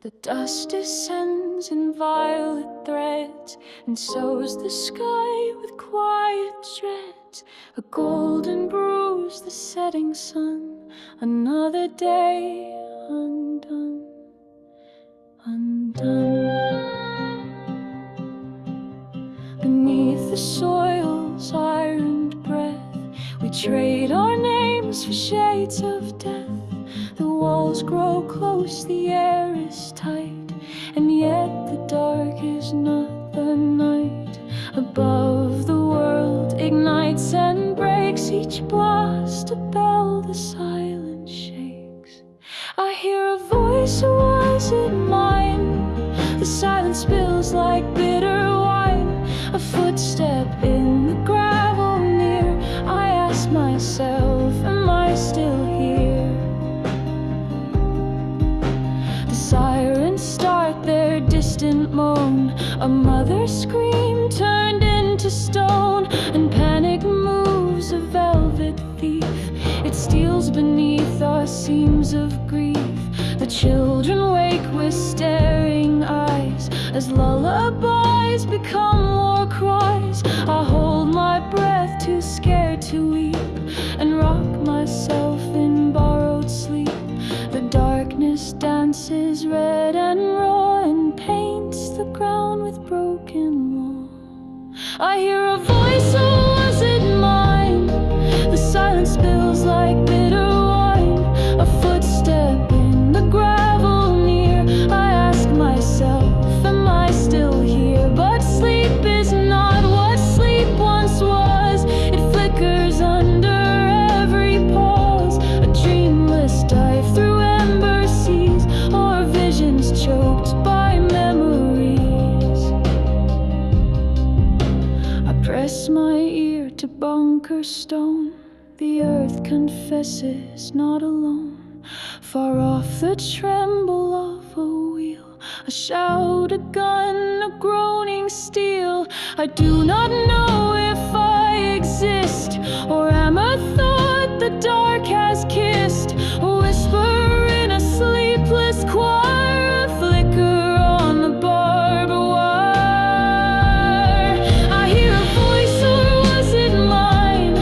The dust descends in violet threads, and sows the sky with quiet shreds. A golden bruise, the setting sun, another day undone, undone. Beneath the soil's ironed breath, we trade our names for shades of death. The walls grow close, the air is tight, and yet the dark is not the night. Above the world ignites and breaks, each blast a bell, the silence shakes. I hear a voice, or was it mine? The silence spills like bitter wine. A footstep in the gravel near. I ask myself, am I still here? Sirens start their distant moan. A mother's scream turned into stone, and panic moves a velvet thief. It steals beneath our seams of grief. The children wake with staring eyes, as lullabies become war cries. I hold my breath, too scared to weep, and rock myself in borrowed sleep. The darkness dances red and raw, and paints the ground with broken law. I hear a voice, or was it mine? The silence spills like bitter wine. A footstep in the gravel near. I ask myself, am I still here? But sleep is not what sleep once was. It flickers under every pause. A dreamless dive through ember seas, or visions choked by memories. I press my ear to bunker stone. The earth confesses not alone. Far off the tremble of a wheel, a shout, a gun, a groaning steel. I do not know if I exist, or am a thought the dark has kissed. A whisper in a sleepless choir, a flicker on the barbed wire. I hear a voice, or was it mine?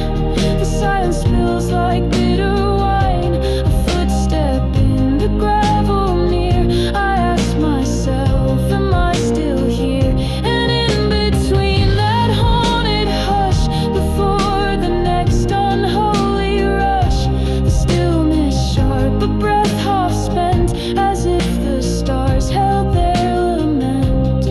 The silence spills like bitter wine. A footstep in the gravel near. I ask myself, am I still here? And in between that haunted hush, before the next unholy rush, the stillness sharp, a breath half spent, as if the stars held their lament.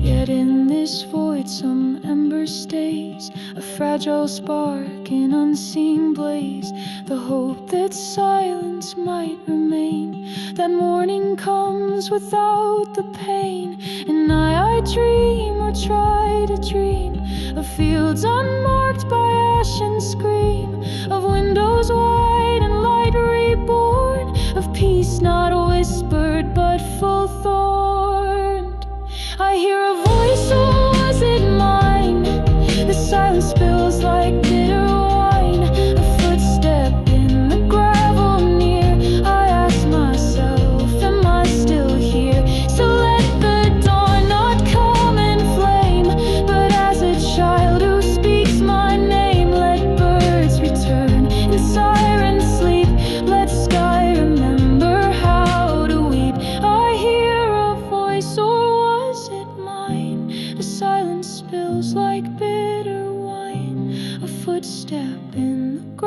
Yet in this void some ember stays, a fragile spark in unseen blaze. The hope that silence might remain, that morning comes without the pain. And I dream, or try to dream, of fields unmarked by ash and scream, of windows wide and light reborn, of peace not whispered but full thorned. I hear a voice, or was it mine? The silence spills like bitter wine. A footstep in the gravel near. I ask myself, am I still here? So let the dawn not come in flame, but as a child who speaks my name, let birds return in siren sleep. Let sky remember how to weep. I hear a voice, or was it mine? The silence spills like bitter wine. A footstep in the